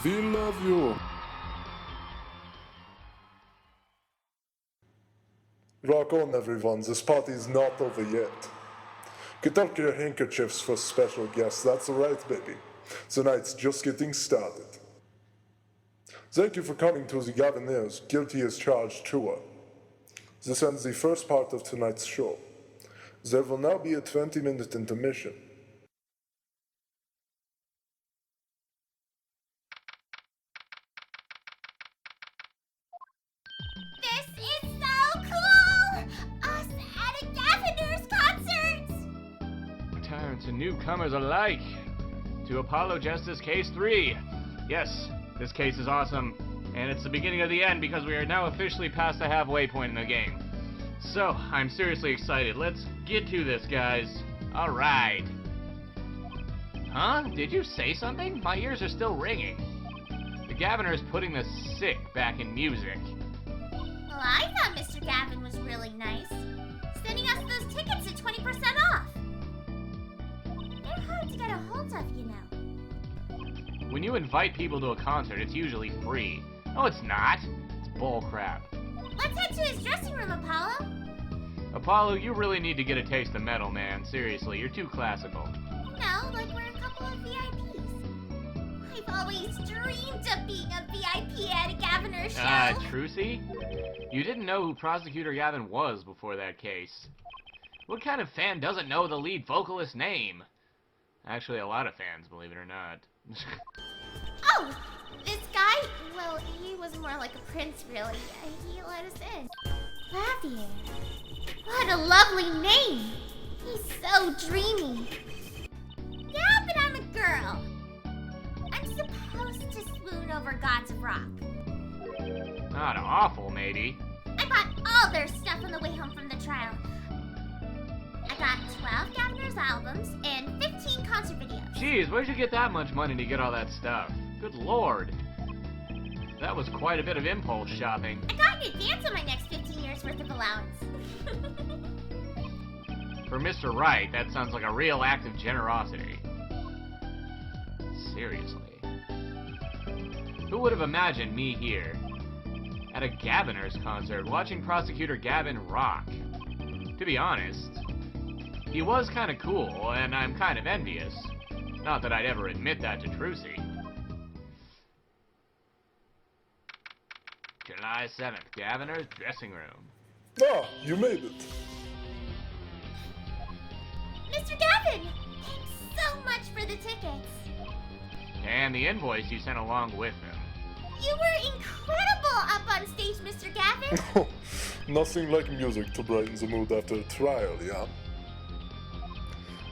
We love you. Rock on, everyone. This party is not over yet. Get out your handkerchiefs for special guests. That's right, baby. The night's just getting started. Thank you for coming to the Gavin's Guilty as Charged tour. This ends the first part of tonight's show. There will now be a 20-minute intermission. This is so cool! Us at a Gavin's concert! Return to newcomers alike. To Apollo Justice Case 3. Yes, this case is awesome. And it's the beginning of the end because we are now officially past the halfway point in the game. So, I'm seriously excited. Let's get to this, guys. Alright. Huh? Did you say something? My ears are still ringing. The Gaviner is putting the sick back in music. Well, I thought Mr. Gavin was really nice. Sending us those tickets at 20% off. They're hard to get a hold of, you know. When you invite people to a concert, it's usually free. No, it's not. It's bullcrap. Let's head to his dressing room, Apollo. Apollo, you really need to get a taste of metal, man. Seriously, you're too classical. No, like we're a couple of VIPs. I've always dreamed of being a VIP at a Gavin's show. Trucy? You didn't know who Prosecutor Gavin was before that case. What kind of fan doesn't know the lead vocalist's name? Actually, a lot of fans, believe it or not. Oh, this guy? Well, he was more like a prince, really. He let us in. Klavier. What a lovely name. He's so dreamy. Yeah, but I'm a girl. I'm supposed to swoon over gods of rock. Not awful, matey. I bought all their stuff on the way home from the trial. I got 12 Gavin's albums and 15 concert videos. Jeez, where'd you get that much money to get all that stuff? Good lord. That was quite a bit of impulse shopping. I got an advance on my next 15 years worth of allowance. For Mr. Wright, that sounds like a real act of generosity. Seriously. Who would have imagined me here, at a Gavin's concert, watching Prosecutor Gavin rock? To be honest, he was kind of cool, and I'm kind of envious. Not that I'd ever admit that to Trucy. July 7th, Gavin's dressing room. Ah, you made it. Mr. Gavin, thanks so much for the tickets. And the invoice you sent along with them. You were incredible up on stage, Mr. Gavin. Nothing like music to brighten the mood after a trial, yeah?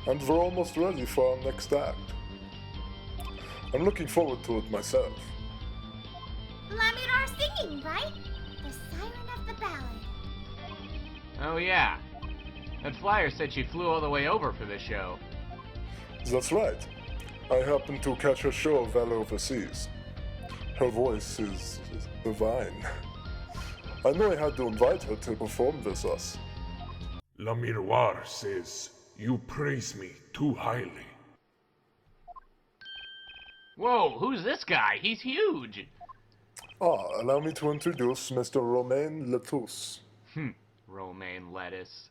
And we're almost ready for our next act. I'm looking forward to it myself. Lamiroir singing, right? The siren of the ballad. Oh yeah. That flyer said she flew all the way over for this show. That's right. I happened to catch her show while overseas. Her voice is divine. I know I had to invite her to perform with us. Lamiroir says, "You praise me too highly." Whoa, who's this guy? He's huge! Allow me to introduce Mr. Romein LeTouse. Romaine lettuce.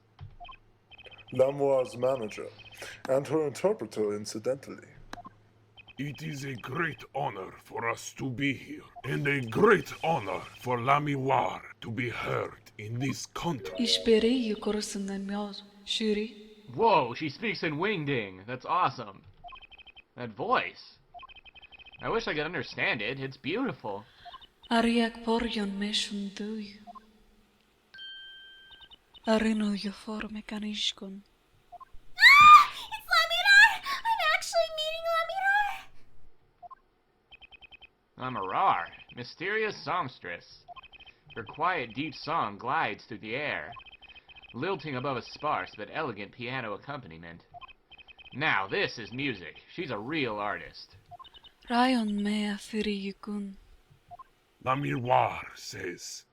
Lamiroir's manager, and her interpreter, incidentally. It is a great honor for us to be here, and a great honor for Lamiroir to be heard in this country. Whoa, she speaks in Wingding. That's awesome. That voice. I wish I could understand it. It's beautiful. Ariak porjon meshun duj. Arino yofor mekanishkon. Ah! It's Lamiroir! I'm actually meeting Lamiroir! Lamiroir, mysterious songstress. Her quiet, deep song glides through the air, lilting above a sparse but elegant piano accompaniment. Now, this is music. She's a real artist. Rayon mea firiyukun. Lamiroir says,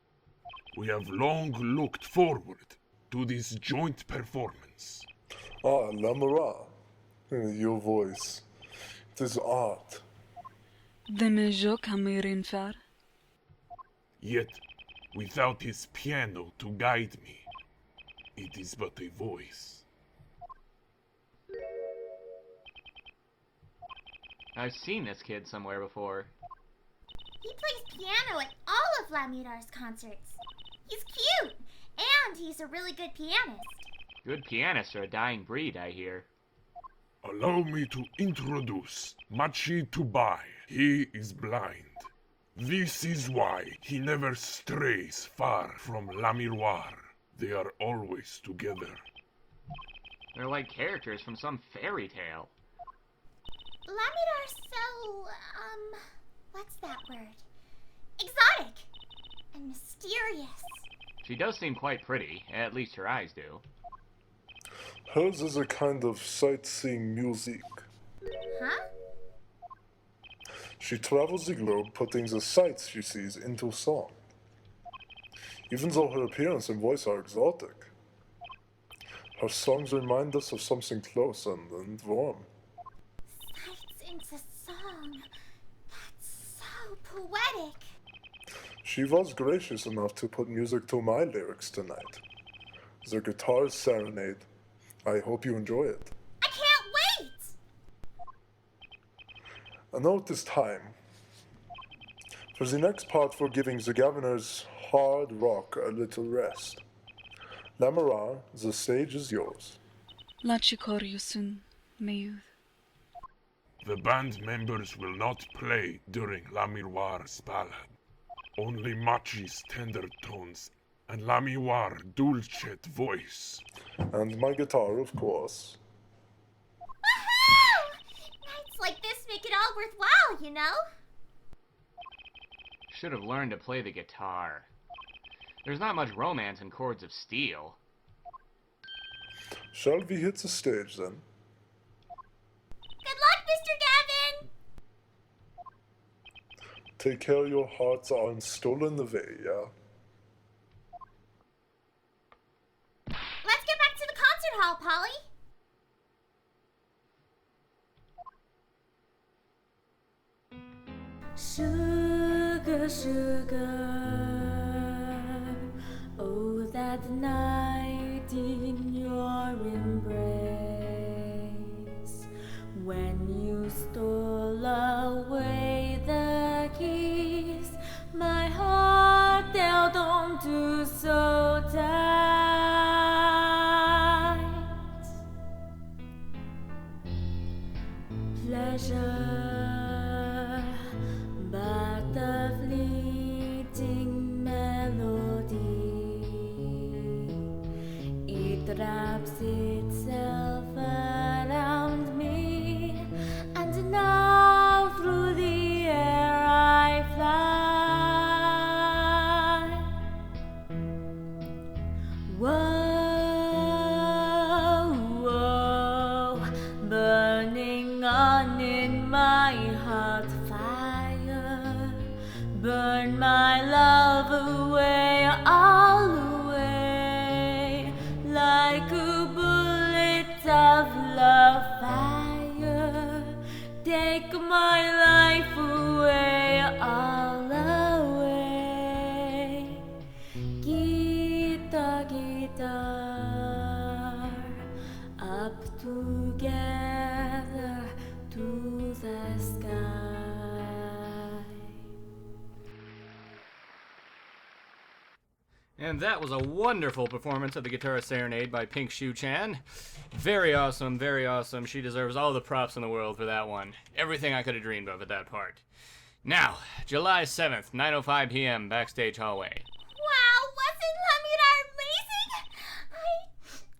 "We have long looked forward to this joint performance." Lamiroir. Your voice. It is art. De me jo kamerin far. Yet, without his piano to guide me, it is but a voice. I've seen this kid somewhere before. He plays piano at all of Lamiroir's concerts. He's cute, and he's a really good pianist. Good pianists are a dying breed, I hear. Allow me to introduce Machi Tubai. He is blind. This is why he never strays far from Lamiroir. They are always together. They're like characters from some fairy tale. Lamiroir's so, what's that word? Exotic and mysterious. She does seem quite pretty, at least her eyes do. Hers is a kind of sightseeing music. Huh? She travels the globe putting the sights she sees into song. Even though her appearance and voice are exotic, her songs remind us of something close and warm. Sights into song. That's so poetic. She was gracious enough to put music to my lyrics tonight. The guitar Serenade. I hope you enjoy it. I can't wait! A note is time. For the next part, we're giving the Gaviners hard rock a little rest. Lamiroir, the stage is yours. Lachikoriusun, meyuth. The band members will not play during Lamiroir's ballad. Only Machi's tender tones and Lamiroir dulcet voice. And my guitar, of course. Woohoo! Nights like this make it all worthwhile, you know? Should have learned to play the guitar. There's not much romance in Chords of Steel. Shall we hit the stage then? Good luck, Mr. Gavin! Take care your hearts aren't stolen away, yeah? Let's get back to the concert hall, Polly. Sugar, sugar, oh, that night in your embrace, when you stole away the keys, my heart held on to so tight. Pleasure, but the fleeting melody, it wraps itself around me, and now through the air I fly. Whoa, whoa, burning on in my heart fire, burn my love away, all away, like a bullet of love fire. Take my life away, all away. Guitar, guitar, up together to the sky. And that was a wonderful performance of the Guitar Serenade by Pinkshuchan. Very awesome, very awesome. She deserves all the props in the world for that one. Everything I could have dreamed of at that part. Now, July 7th, 9:05 p.m., backstage hallway. Wow, wasn't Lamiroir amazing?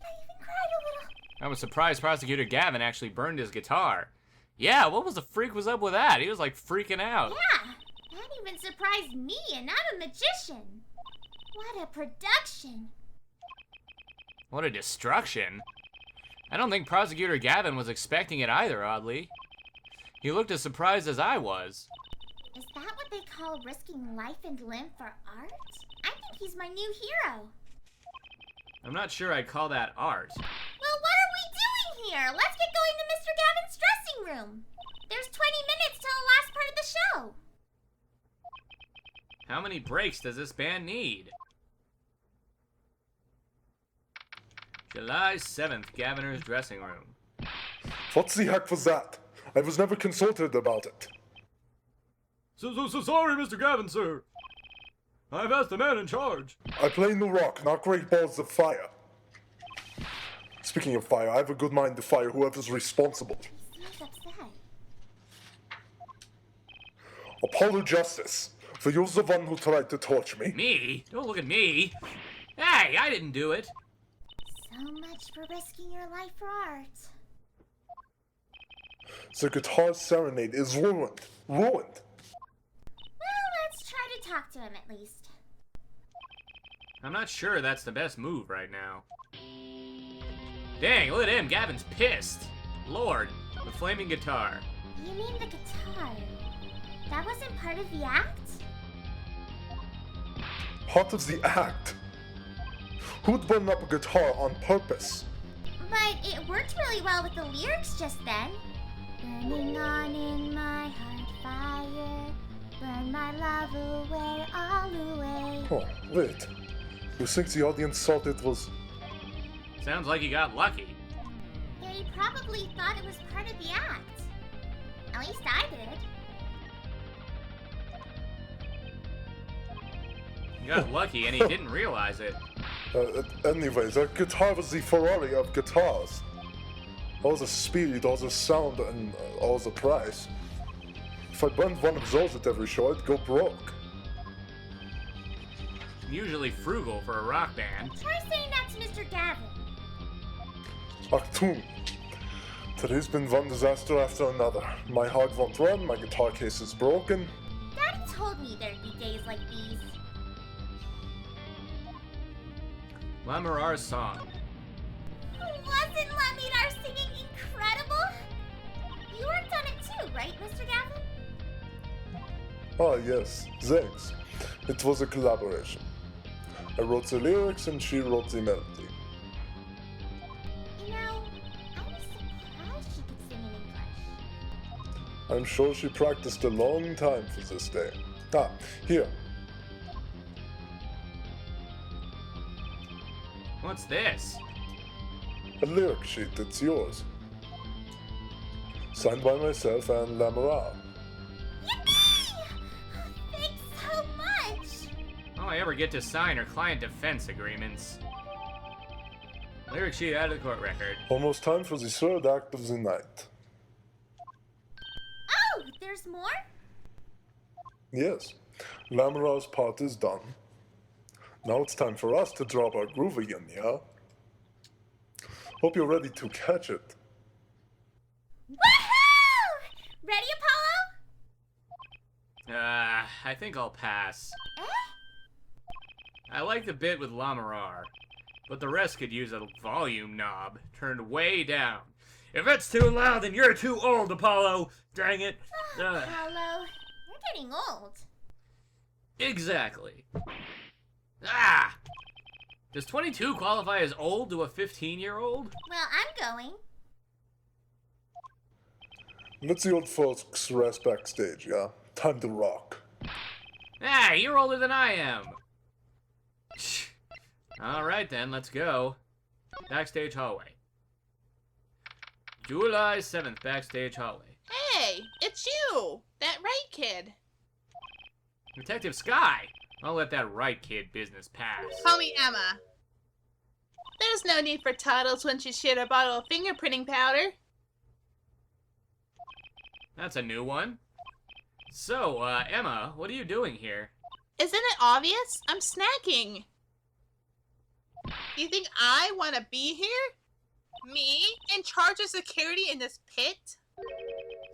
I even cried a little. I was surprised Prosecutor Gavin actually burned his guitar. Yeah, what was the freak was up with that? He was like freaking out. Yeah, that even surprised me, and I'm a magician. What a production. What a destruction. I don't think Prosecutor Gavin was expecting it either, oddly. He looked as surprised as I was. Is that what they call risking life and limb for art? I think he's my new hero. I'm not sure I'd call that art. Well, what are we doing here? Let's get going to Mr. Gavin's dressing room. There's 20 minutes till the last part of the show. How many breaks does this band need? July 7th, Gaviner's dressing room. What the heck was that? I was never consulted about it. So sorry, Mr. Gavin, sir. I've asked the man in charge. I play no rock, not great balls of fire. Speaking of fire, I have a good mind to fire whoever's responsible. He seems upset. Apollo Justice, for you're the one who tried to torch me. Me? Don't look at me. Hey, I didn't do it. So much for risking your life for art. The guitar Serenade is ruined. Ruined. Well, let's try to talk to him at least. I'm not sure that's the best move right now. Dang, look at him. Gavin's pissed. Lord, the flaming guitar. You mean the guitar? That wasn't part of the act? Part of the act. Who'd burn up a guitar on purpose? But it worked really well with the lyrics just then. Burning on in my heart fire, burn my love away, all away. Oh, wait. You think the audience thought it was... Sounds like he got lucky. They probably thought it was part of the act. At least I did. He got lucky and he didn't realize it. Anyway, the guitar was the Ferrari of guitars. All the speed, all the sound, and all the price. If I burned one of those at every show, I'd go broke. Usually frugal for a rock band. Try saying that to Mr. Gavin. Achtung. Today's been one disaster after another. My heart won't run, my guitar case is broken. Daddy told me there'd be days like these. Lamiroir's song. Wasn't Lamiroir singing incredible? You worked on it too, right, Mr. Gavin? Ah, yes, thanks. It was a collaboration. I wrote the lyrics and she wrote the melody. You know, I was surprised she could sing in English. I'm sure she practiced a long time for this day. Ah, here. What's this? A lyric sheet, it's yours. Signed by myself and Lamiroir. Yippee! Thanks so much! All I ever get to sign are client defense agreements. Lyric sheet out of the court record. Almost time for the third act of the night. Oh, there's more? Yes, Lamiroir's part is done. Now it's time for us to drop our groove again, yeah? Hope you're ready to catch it. Woohoo! Ready, Apollo? I think I'll pass. Eh? I like the bit with Lamiroir, but the rest could use a volume knob turned way down. If it's too loud, then you're too old, Apollo! Dang it! Apollo, you're getting old. Exactly. Ah! Does 22 qualify as old to a 15-year-old? Well, I'm going. Let the old folks rest backstage, yeah? Time to rock. Hey, you're older than I am! Alright then, let's go. Backstage hallway. July 7th, backstage hallway. Hey, it's you! That Wright kid. Detective Skye! I'll let that Wright kid business pass. Call me Emma. There's no need for titles when she shared a bottle of fingerprinting powder. That's a new one. So, Emma, what are you doing here? Isn't it obvious? I'm snacking. You think I want to be here? Me? In charge of security in this pit?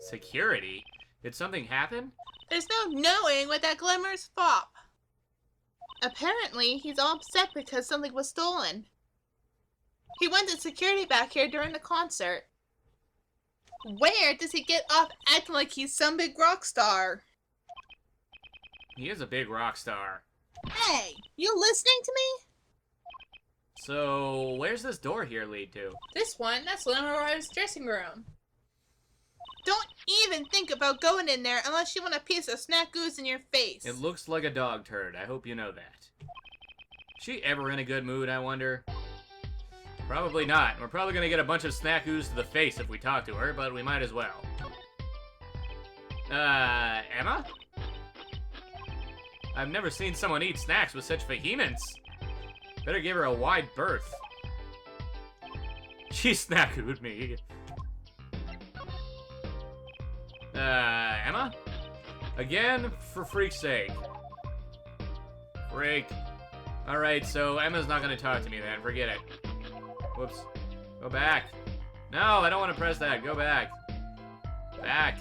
Security? Did something happen? There's no knowing what that glimmer's fop. Apparently, he's all upset because something was stolen. He wanted security back here during the concert. Where does he get off acting like he's some big rock star? He is a big rock star. Hey, you listening to me? So, where's this door here lead to? This one, that's Lamiroir's dressing room. Don't even think about going in there unless you want a piece of snack goose in your face. It looks like a dog turd. I hope you know that. Is she ever in a good mood, I wonder? Probably not. We're probably gonna get a bunch of snack ooze to the face if we talk to her, but we might as well. Emma? I've never seen someone eat snacks with such vehemence. Better give her a wide berth. She snack-ooed me. Emma? Again, for freak's sake. Freak. Alright, so Emma's not gonna talk to me then. Forget it. Whoops. Go back. No, I don't want to press that. Go back. Back.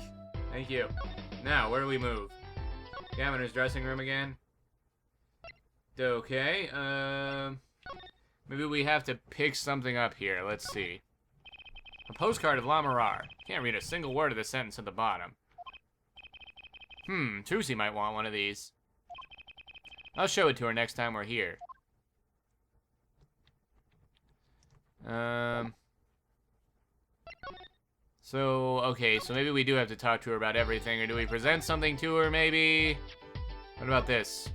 Thank you. Now, where do we move? Gaviner's dressing room again? Okay, maybe we have to pick something up here. Let's see. A postcard of Lamiroir. Can't read a single word of the sentence at the bottom. Trucy might want one of these. I'll show it to her next time we're here. Okay, so maybe we do have to talk to her about everything, or do we present something to her, maybe? What about this?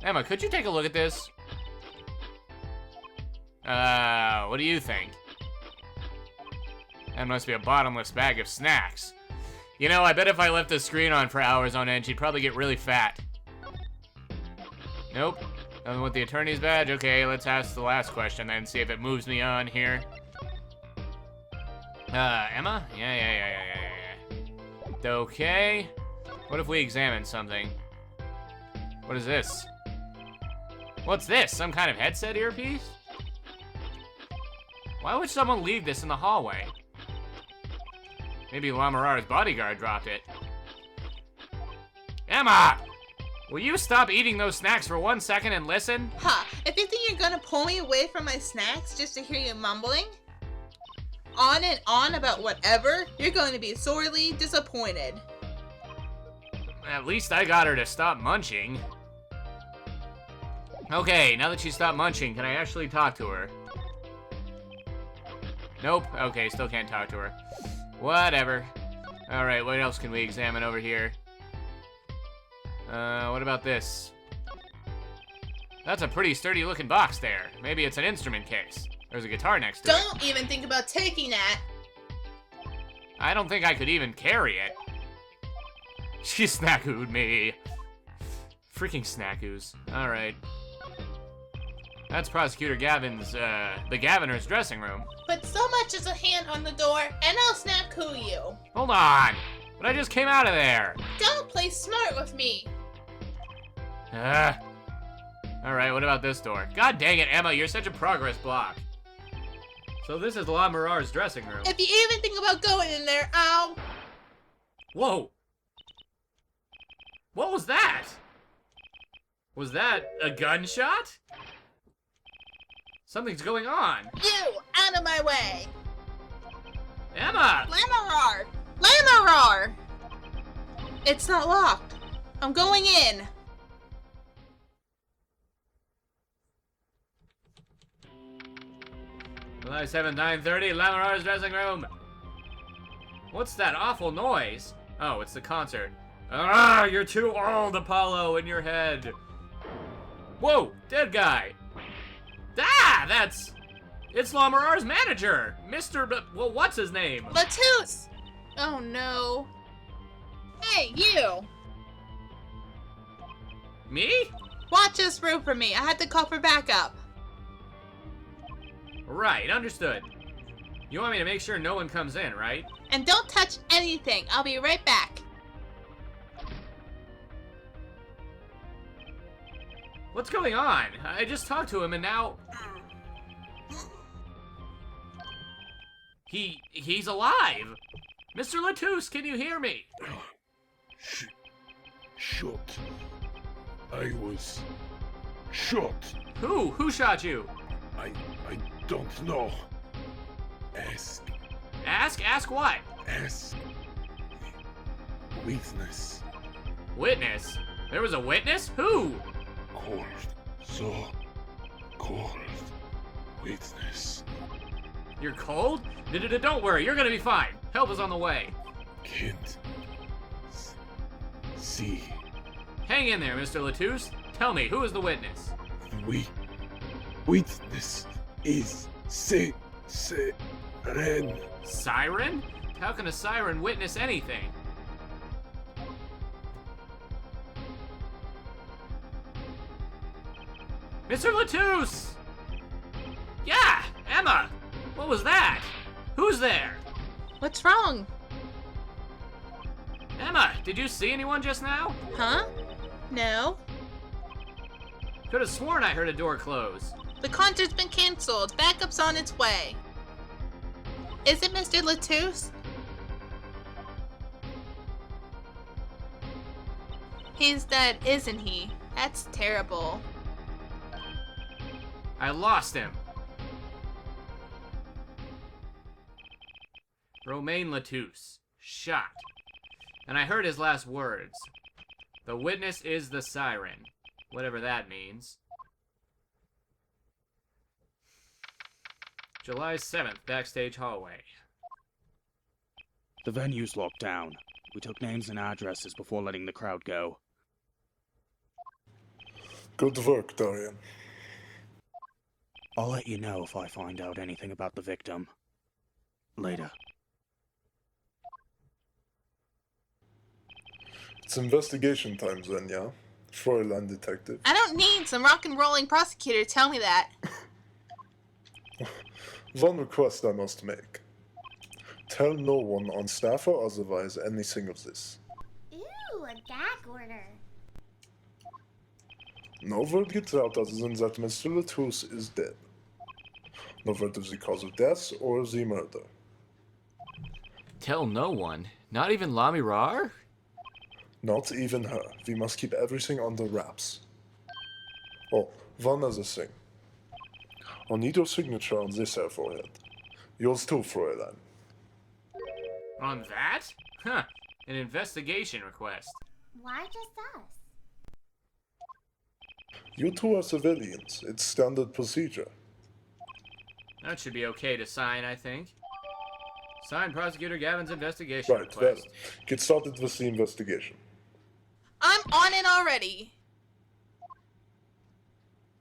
Emma, could you take a look at this? What do you think? That must be a bottomless bag of snacks. You know, I bet if I left the screen on for hours on end, she'd probably get really fat. Nope. Nothing with the attorney's badge? Okay, let's ask the last question then, see if it moves me on here. Emma? Yeah. Okay. What if we examine something? What is this? What's this? Some kind of headset earpiece? Why would someone leave this in the hallway? Maybe Lamiroir's bodyguard dropped it. Emma! Will you stop eating those snacks for 1 second and listen? Huh, if you think you're gonna pull me away from my snacks just to hear you mumbling on and on about whatever, you're going to be sorely disappointed. At least I got her to stop munching. Okay, now that she stopped munching, can I actually talk to her? Nope. Okay, still can't talk to her. Whatever. Alright, what else can we examine over here? What about this? That's a pretty sturdy looking box there. Maybe it's an instrument case. There's a guitar next to it. Don't even think about taking that. I don't think I could even carry it. She snack-ooed me. Freaking snack-oos. Alright. That's Prosecutor Gavin's, the Gaviner's dressing room. But so much as a hand on the door, and I'll snack-oo you. Hold on! But I just came out of there! Don't play smart with me. Alright, what about this door? God dang it, Emma, you're such a progress block. So this is Lamiroir's dressing room. If you even think about going in there, I'll... Whoa! What was that? Was that a gunshot? Something's going on. You, out of my way. Emma! Lamiroir! Lamiroir! It's not locked. I'm going in. July 7th, 9:30, Lamiroir's dressing room. What's that awful noise? Oh, it's the concert. Ah, you're too old, Apollo, in your head. Whoa, dead guy. Ah, it's Lamiroir's manager, well, what's his name? LeTouse! Oh no. Hey, you! Me? Watch this room for me. I had to call for backup. Right, understood. You want me to make sure no one comes in, right? And don't touch anything. I'll be right back. What's going on? I just talked to him and now... He's alive! Mr. LeTouse, can you hear me? Shot. I was shot. Who? Who shot you? I don't know. Ask. Ask what? Ask. Witness. Witness? There was a witness? Who? Cold. So cold. Witness. You're cold? Don't worry, you're gonna be fine. Help is on the way. can't see. Hang in there, Mr. LeTouse. Tell me, who is the witness? The witness is Seren. Siren? How can a siren witness anything? Mr. LeTouse! Yeah, Emma! What was that? Who's there? What's wrong? Emma, did you see anyone just now? Huh? No. Could have sworn I heard a door close. The concert's been canceled. Backup's on its way. Is it Mr. LeTouse? He's dead, isn't he? That's terrible. I lost him. Romein LeTouse, shot. And I heard his last words. The witness is the siren. Whatever that means. July 7th, backstage hallway. The venue's locked down. We took names and addresses before letting the crowd go. Good work, Daryan. I'll let you know if I find out anything about the victim. Later. It's investigation time then, yeah? Fräulein Detective. I don't need some rock and rolling prosecutor to tell me that. One request I must make. Tell no one on staff or otherwise anything of this. Ooh, a gag order. No word gets out other than that Mr. LeTouse is dead. No word of the cause of death or the murder. Tell no one? Not even Lamiroir? Not even her. We must keep everything under wraps. Oh, one other thing. I'll need your signature on this here forehead. Yours too, Fräulein. On that? Huh. An investigation request. Why just us? You two are civilians. It's standard procedure. That should be okay to sign, I think. Sign Prosecutor Gavin's investigation Right, well, request. get started with the investigation. I'm on it already.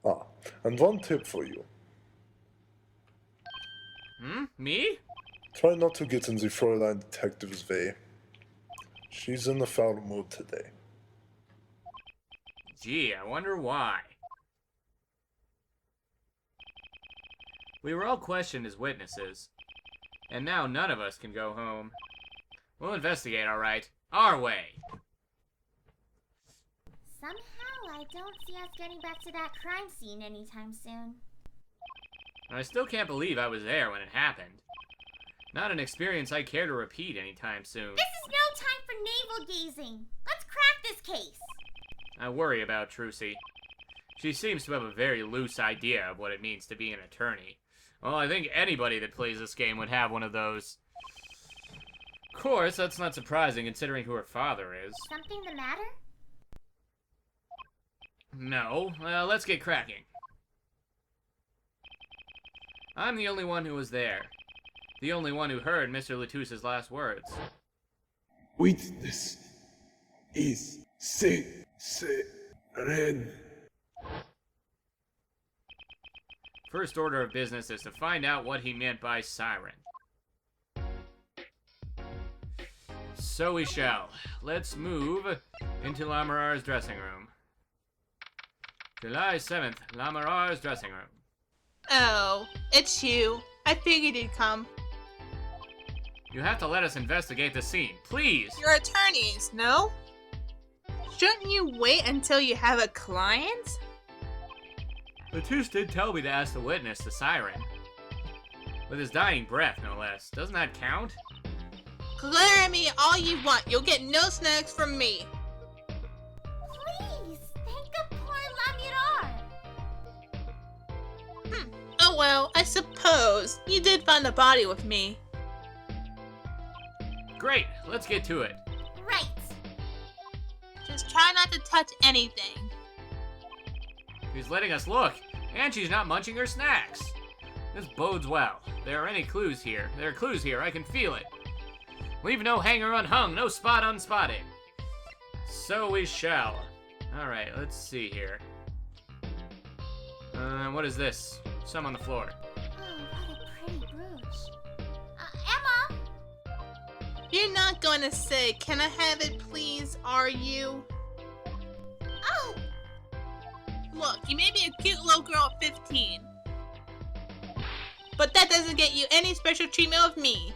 Ah, and one tip for you. Me? Try not to get in the Fräulein Detective's way. She's in a foul mood today. Gee, I wonder why. We were all questioned as witnesses. And now none of us can go home. We'll investigate, all right. Our way. Somehow, I don't see us getting back to that crime scene anytime soon. I still can't believe I was there when it happened. Not an experience I care to repeat anytime soon. This is no time for navel gazing. Let's crack this case. I worry about Trucy. She seems to have a very loose idea of what it means to be an attorney. Well, I think anybody that plays this game would have one of those. Of course, that's not surprising considering who her father is. Something the matter? No. Well, let's get cracking. I'm the only one who was there. The only one who heard Mr. LeTouse's last words. Witness is Seren. First order of business is to find out what he meant by siren. So we shall. Let's move into Lamiroir's dressing room. July 7th, Lamiroir's dressing room. Oh, it's you. I figured you'd come. You have to let us investigate the scene, please! You're attorneys, no? Shouldn't you wait until you have a client? LeTouse did tell me to ask the witness, the siren. With his dying breath, no less. Doesn't that count? Glare at me all you want. You'll get no snacks from me. Please, think of poor Lamiroir. Oh well, I suppose. You did find the body with me. Great, let's get to it. Right. Just try not to touch anything. She's letting us look, and she's not munching her snacks. This bodes well. There are any clues here. There are clues here, I can feel it. Leave no hanger unhung, no spot unspotted. So we shall. Alright, let's see here. What is this? Some on the floor. Oh, what a pretty brooch. Emma! You're not going to say, "Can I have it, please," are you? Oh! Look, you may be a cute little girl at 15. But that doesn't get you any special treatment of me.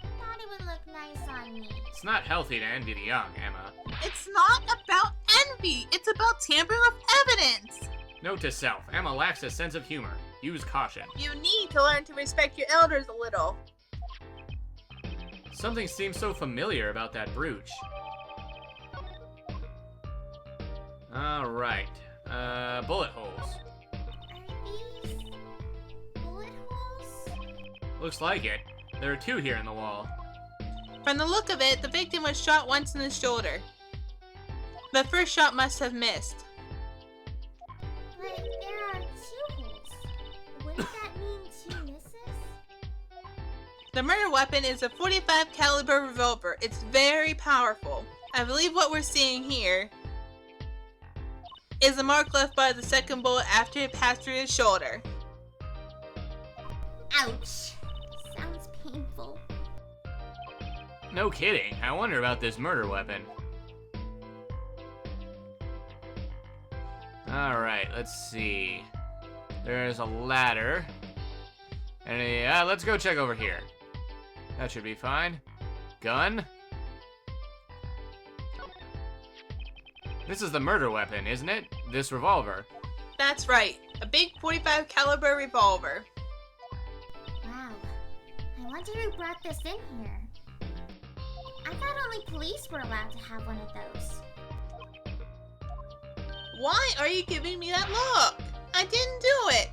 I thought it would look nice on me. It's not healthy to envy the young, Emma. It's not about envy. It's about tampering with evidence. Note to self, Emma lacks a sense of humor. Use caution. You need to learn to respect your elders a little. Something seems so familiar about that brooch. Alright. Bullet holes. Are these bullet holes? Looks like it. There are 2 here in the wall. From the look of it, the victim was shot once in the shoulder. The first shot must have missed. But there are 2 holes. Wouldn't that mean 2 misses? The murder weapon is a .45 caliber revolver. It's very powerful. I believe what we're seeing here is the mark left by the second bullet after it passed through his shoulder. Ouch. Sounds painful. No kidding. I wonder about this murder weapon. Alright, let's see. There's a ladder. And let's go check over here. That should be fine. Gun? This is the murder weapon, isn't it? This revolver. That's right. A big .45 caliber revolver. Wow. I wonder who brought this in here. I thought only police were allowed to have one of those. Why are you giving me that look? I didn't do it.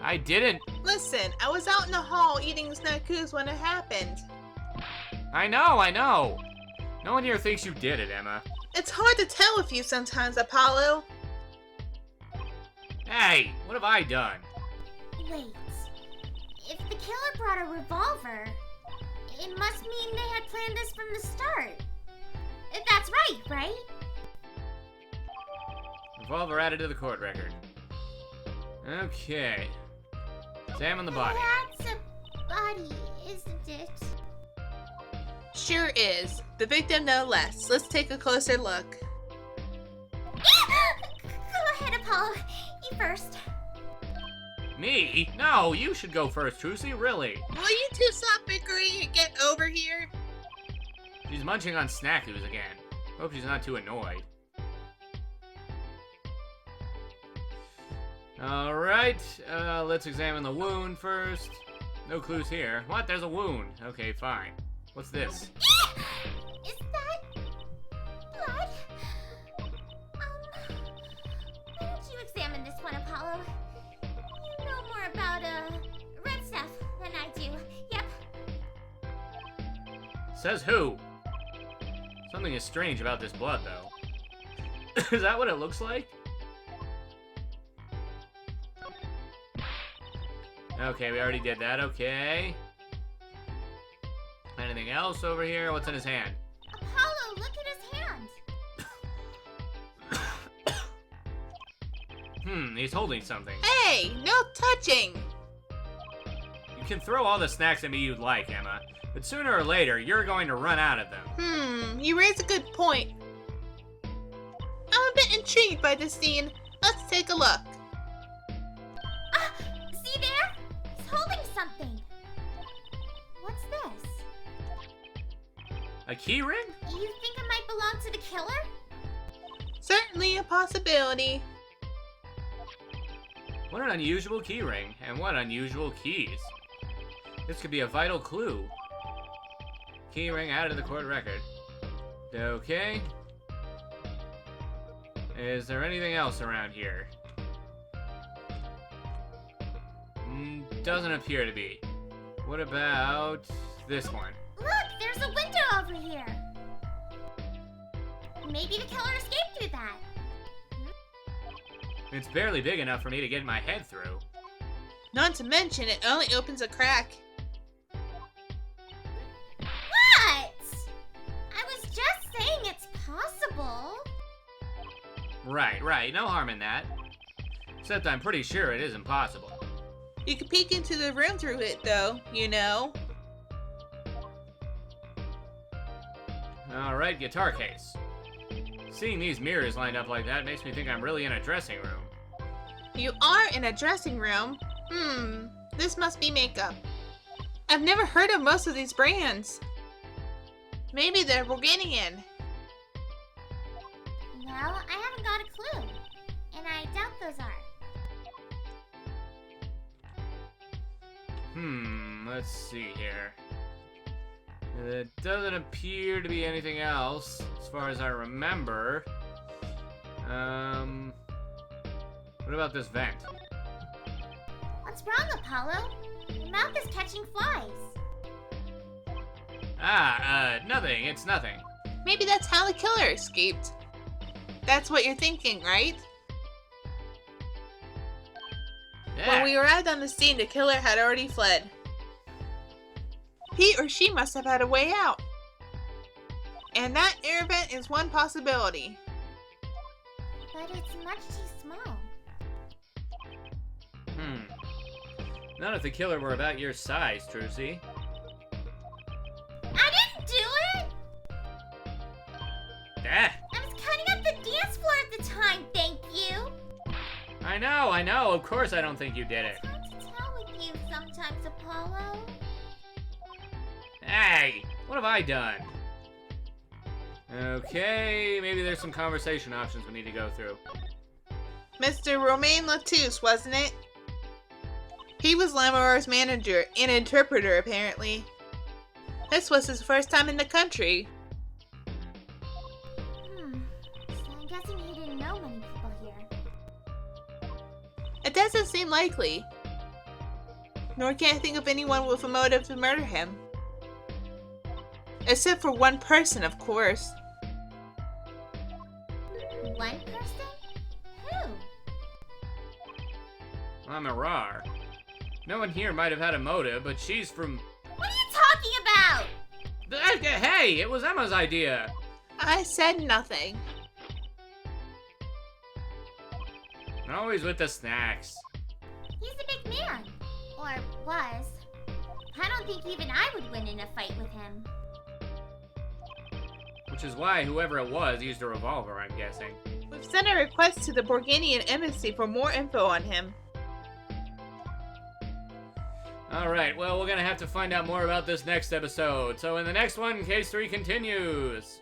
I didn't. Listen, I was out in the hall eating snackoos when it happened. I know. No one here thinks you did it, Emma. It's hard to tell with you sometimes, Apollo. Hey, what have I done? Wait. If the killer brought a revolver, it must mean they had planned this from the start. That's right? Revolver added to the court record. Okay. Examine the body. That's a body, isn't it? Sure is. The victim no less. Let's take a closer look. Go ahead, Apollo. You first. Me? No, you should go first, Trucy, really. Will you two stop bickering and get over here? She's munching on snackoos again. Hope she's not too annoyed. Alright, let's examine the wound first. No clues here. What? There's a wound. Okay, fine. What's this? Is that blood? Why don't you examine this one, Apollo? You know more about, red stuff than I do. Yep. Says who? Something is strange about this blood, though. Is that what it looks like? Okay, we already did that. Okay. Anything else over here? What's in his hand? Apollo, look at his hand. He's holding something. Hey, no touching! You can throw all the snacks at me you'd like, Emma, but sooner or later, you're going to run out of them. You raise a good point. I'm a bit intrigued by this scene. Let's take a look. See there? He's holding something. What's this? A key ring? You think it might belong to the killer? Certainly a possibility. What an unusual key ring, and what unusual keys. This could be a vital clue. Key ring added to the court record. Okay. Is there anything else around here? Doesn't appear to be. What about this one? Look, there's a window over here. Maybe the killer escaped through that. It's barely big enough for me to get my head through. Not to mention, it only opens a crack. Right. No harm in that. Except I'm pretty sure it is impossible. You can peek into the room through it, though, you know. Alright, guitar case. Seeing these mirrors lined up like that makes me think I'm really in a dressing room. You are in a dressing room? This must be makeup. I've never heard of most of these brands. Maybe they're Bulgarian. Well, I haven't got a clue. And I doubt those are. Let's see here. It doesn't appear to be anything else, as far as I remember. What about this vent? What's wrong, Apollo? Your mouth is catching flies. Nothing. It's nothing. Maybe that's how the killer escaped. That's what you're thinking, right? When we arrived on the scene, the killer had already fled. He or she must have had a way out. And that air vent is one possibility. But it's much too small. Not if the killer were about your size, Trucy. I didn't do it! I was cutting up the dance floor at the time, thank you! I know. Of course I don't think you did it. It's hard to tell with you sometimes, Apollo. Hey, what have I done? Okay, maybe there's some conversation options we need to go through. Mr. Romein LeTouse, wasn't it? He was Lamiroir's manager and interpreter, apparently. This was his first time in the country. So I'm guessing he didn't know many people here. It doesn't seem likely. Nor can I think of anyone with a motive to murder him. Except for one person, of course. One person? Who? Lamiroir. No one here might have had a motive, but she's from... What are you talking about? Hey, it was Emma's idea. I said nothing. Always with the snacks. He's a big man. Or was. I don't think even I would win in a fight with him. Which is why whoever it was used a revolver, I'm guessing. We've sent a request to the Bulgarian embassy for more info on him. Alright, well, we're gonna have to find out more about this next episode. So in the next one, Case 3 continues.